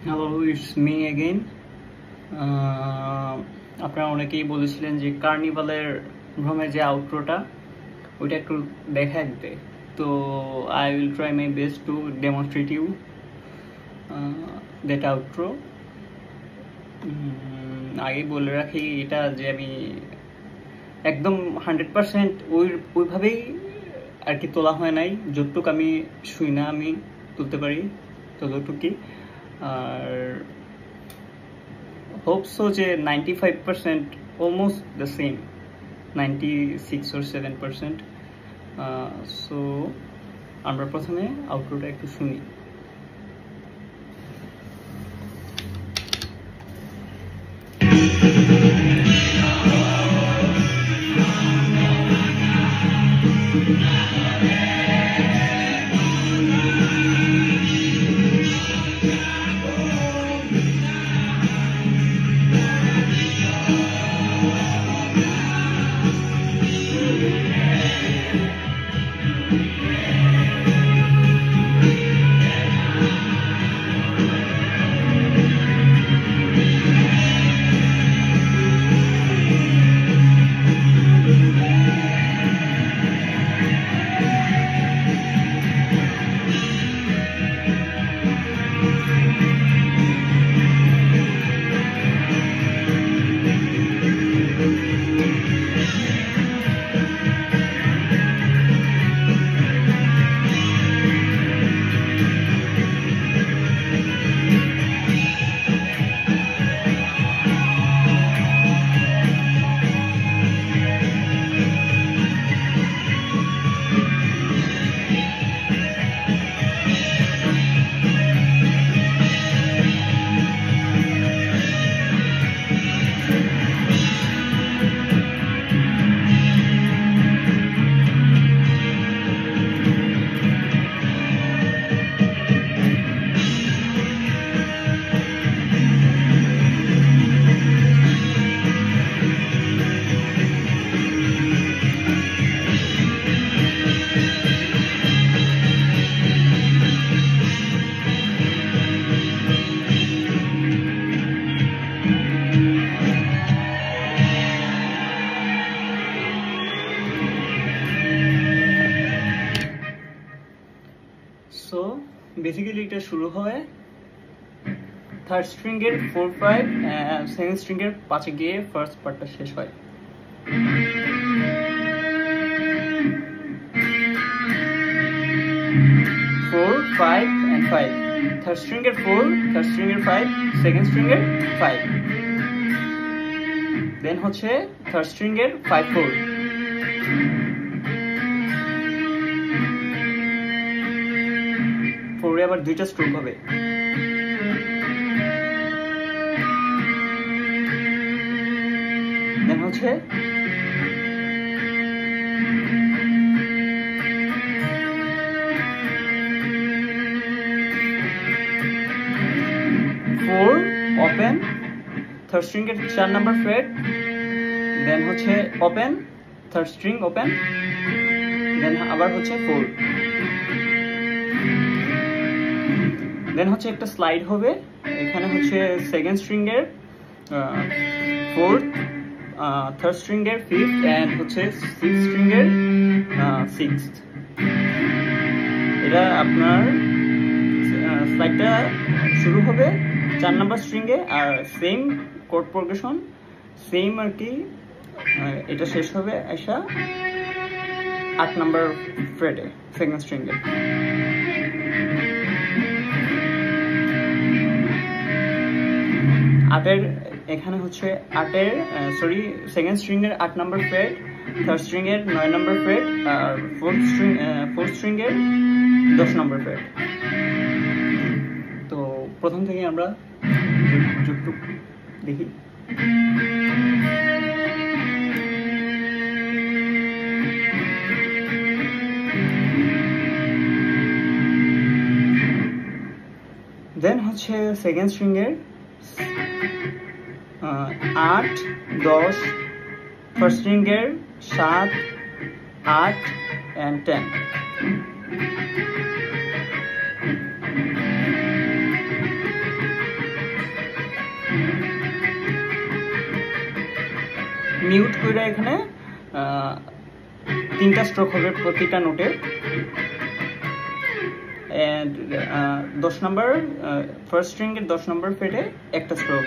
Hello, it's me again. আপনারা অনেকেই বলেছিলেন যে কার্নিভালের ভ্রমের যে আউটরোটা ওইটা একটু দেখায় দিতে। তো I will try my best to demonstrate you that outro. আগেই বলে রাখি এটা যে আমি একদম 100% ওইভাবেই আর কি তোলা হয় নাই। যতটুকু আমি শুই না আমি তুলতে পারি ততটুকুই। আর hope so যে 95% almost the same, 96 or 7%. So আমরা প্রথমে আউটরোটা একটু শুনি। সো বেসিক্যালি এটা শুরু হয় থার্ড স্ট্রিং এর 4-5, সেকেন্ড স্ট্রিং এর 5-এ গিয়ে ফার্স্ট পার্টটা শেষ হয়। Four, 5 and 5. Third string এর 4, third string এর 5, second string এর 5. Then হচ্ছে third string এর 5-4. ফোরে আবার দুইটা স্ট্রোক হবে। দেন হচ্ছে ফোর ওপেন, থার্ড স্ট্রিং এর 4 নাম্বার ফ্রেট, দেন হচ্ছে ওপেন, থার্ড স্ট্রিং ওপেন, দেন আবার হচ্ছে 4, দেন হচ্ছে একটা স্লাইড হবে। এখানে হচ্ছে সেকেন্ড স্ট্রিং এর 4th, থার্ড স্ট্রিং এর 5th এন্ড হচ্ছে সিক্স স্ট্রিং এর 6th। এটা আপনার স্লাইডটা শুরু হবে 4 নাম্বার স্ট্রিং এ, আর সেম কোড প্রোগ্রেশন সেম আর কি। এটা শেষ হবে আইসা 8 নাম্বার ফ্রেটে সেকেন্ড স্ট্রিং এ। আটের এখানে হচ্ছে সেকেন্ড স্ট্রিং এর 8 নাম্বার ফ্রেট, থার্ড স্ট্রিং এর 9 নাম্বার ফ্রেট, আর ফোর্থ স্ট্রিং এর 10 নাম্বার ফ্রেট। তো প্রথম থেকে আমরা যুগটুক দেখি। দেন হচ্ছে সেকেন্ড স্ট্রিং এর 8, 10, ফার্স্ট স্ট্রিং এর 7, 8 and 10. মিউট করে এখানে 3টা স্ট্রোক হবে প্রতিটা নোটে। এন্ড 10 নম্বর ফার্স্ট স্ট্রিং এর 10 নম্বর ফ্রেটে একটা স্ট্রোক।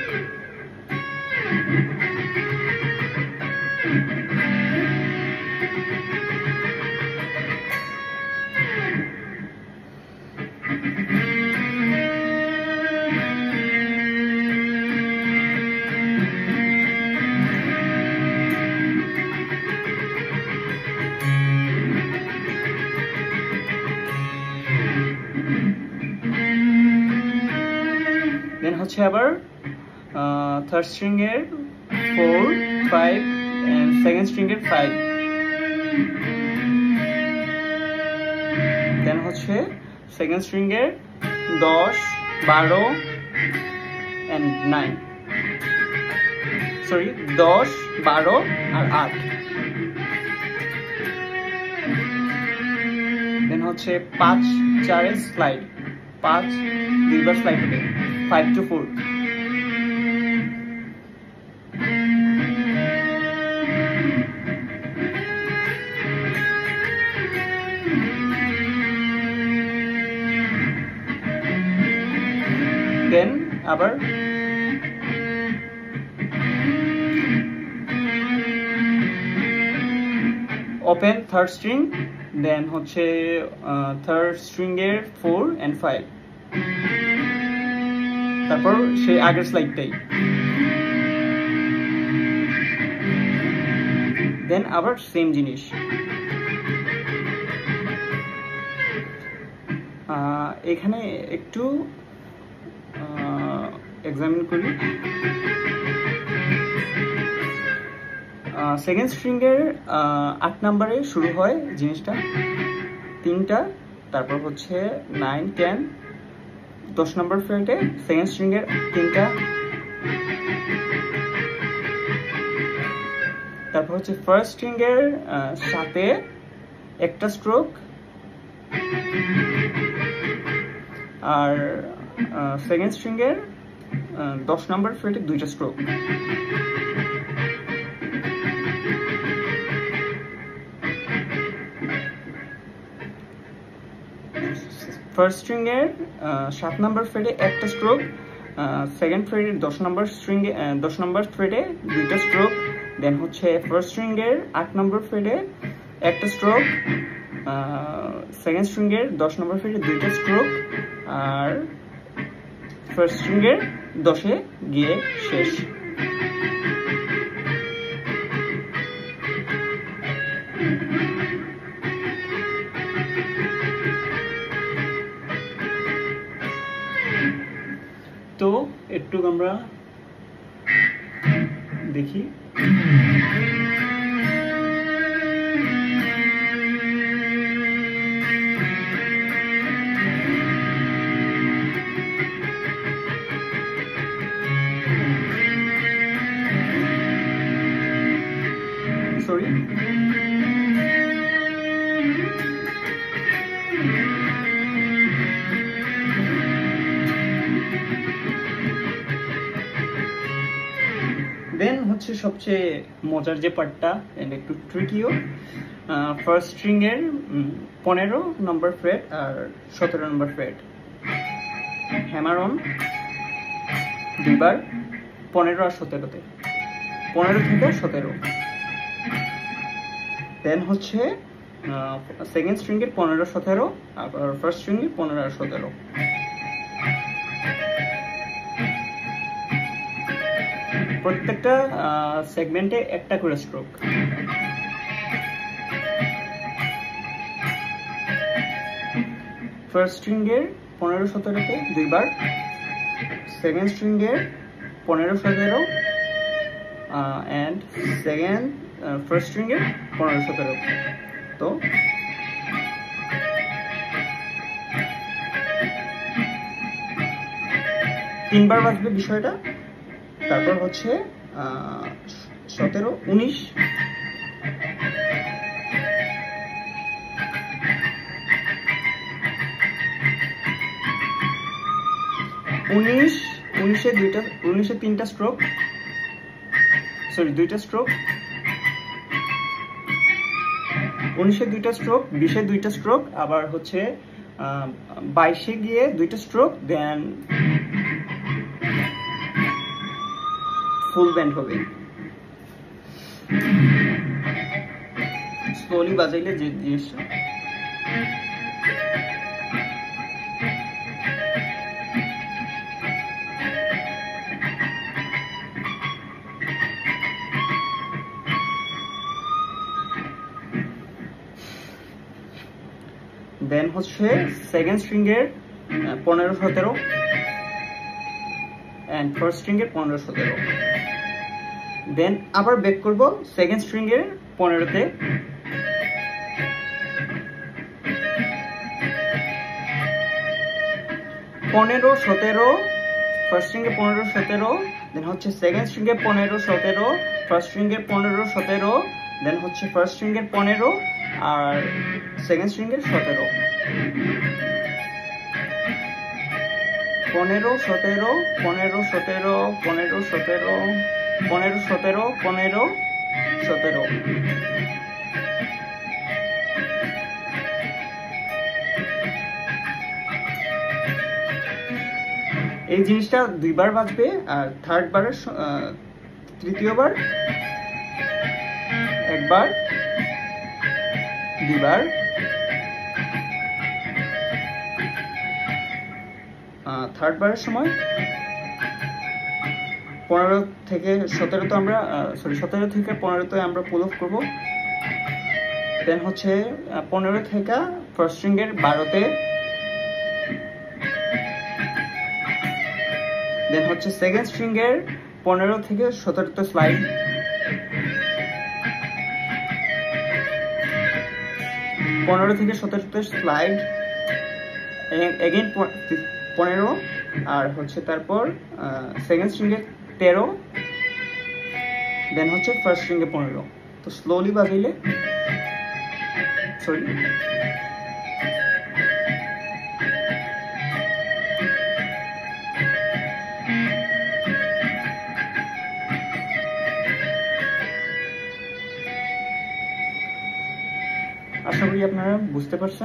দেন হচ্ছে আবার থার্ড স্ট্রিং এর 4, 5 এন্ড সেকেন্ড স্ট্রিং এর 5। দেন হচ্ছে সেকেন্ড স্ট্রিং এর 10, 12 এন্ড 9, সরি 10, 12 আর 8। দেন হচ্ছে 5, 4 এর স্লাইড, 5 দুইবার স্লাইড হবে 5 to 4। দেন আবার ওপেন থার্ড স্ট্রিং, দেন হচ্ছে থার্ড স্ট্রিং এর 4 and 5, তারপর সেই আগের স্লাইডটাই। দেন আবার সেম জিনিস। এখানে একটু এক্সামিন করি। সেকেন্ড স্ট্রিং এর 8 নম্বরে শুরু হয় জিনিসটা, 3টা, তারপর হচ্ছে 9, 10, 10 নম্বর ফ্রেটে সেকেন্ড স্ট্রিং এর 3টা, তারপর হচ্ছে ফার্স্ট স্ট্রিং এর 7-এ একটা স্ট্রোক, আর সেকেন্ড স্ট্রিং এর 10 নম্বর ফ্রেটে 2টা স্ট্রোক। ফার্স্ট স্ট্রিং এর 7 নম্বর ফ্রেটে একটা স্ট্রোক, সেকেন্ড ফ্রেটের 10 নম্বর স্ট্রিং এ 10 নম্বর ফ্রেটে 2টা স্ট্রোক। দেন হচ্ছে ফার্স্ট স্ট্রিং এর 8 নম্বর ফ্রেটে একটা স্ট্রোক, সেকেন্ড স্ট্রিং এর 10 নম্বর ফ্রেটে 2টা স্ট্রোক, আর ফার্স্ট স্ট্রিং এর 10-এ গিয়ে শেষ। তো একটু আমরা দেখি। সরি, দেন হচ্ছে সবচেয়ে মজার যে পার্টটা, একটু ট্রিকিও। ফার্স্ট স্ট্রিং এর 15 নম্বর ফ্রেট আর 17 নম্বর ফ্রেট, হ্যামার অন দুইবার 15 আর 17-তে, 15 থেকে 17। দেন হচ্ছে সেকেন্ড স্ট্রিং এর 15, 17, আর ফার্স্ট স্ট্রিং এর 15 আর 17। প্রত্যেকটা সেগমেন্টে একটা করে স্ট্রোক। ফার্স্ট স্ট্রিং এর 15, 17-তে দুইবার, সেকেন্ড স্ট্রিং এর 15, 17, এন্ড ফার্স্ট স্ট্রিং এর 15, 17। তো তিনবার বাজবে বিষয়টা। তারপর হচ্ছে 17, 19, উনিশে 3টা স্ট্রোক, সরি 2টা স্ট্রোক, 19-এ 2টা স্ট্রোক, 20-এ 2টা স্ট্রোক, আবার হচ্ছে 22-এ গিয়ে 2টা স্ট্রোক, দেন ফুল ব্যান্ড হবে। স্লোলি বাজাইলে যে জিনিসটা দেন হচ্ছে সেকেন্ড স্ট্রিং এর 15-17 এন্ড ফার্স্ট স্ট্রিং এর 15-17, দেন আবার ব্যাক করব সেকেন্ড স্ট্রিং এর 15-তে, ফার্স্ট স্ট্রিং এর 15-17, দেন হচ্ছে সেকেন্ড স্ট্রিং এর 15-17, ফার্স্ট স্ট্রিং এর 15-17, দেন হচ্ছে ফার্স্ট স্ট্রিং এর 15 আর সেকেন্ড স্ট্রিং এর 17, 15-17, 15-17, 15-17, 15-17, 15-17। এই জিনিসটা দুইবার বাজবে, আর থার্ড বারের তৃতীয়বার একবার, দুইবার, থার্ড বারের সময় 15 থেকে 17 তো আমরা 17 থেকে 15-তে আমরা পুল অফ করবো, দেন হচ্ছে 15 থেকে ফার্স্ট স্ট্রিং এর 12-তে, দেন হচ্ছে সেকেন্ড স্ট্রিং এর 15 থেকে 17-তে স্লাইড, থেকে 17-তে স্লাইড, এগেইন 15, আর হচ্ছে তারপর সেকেন্ড স্ট্রিং এর 13, দেন হচ্ছে ফার্স্ট স্ট্রিং এর 15। তো স্লোলি বাজাইলে সরি আশা করি আপনারা বুঝতে পারছেন।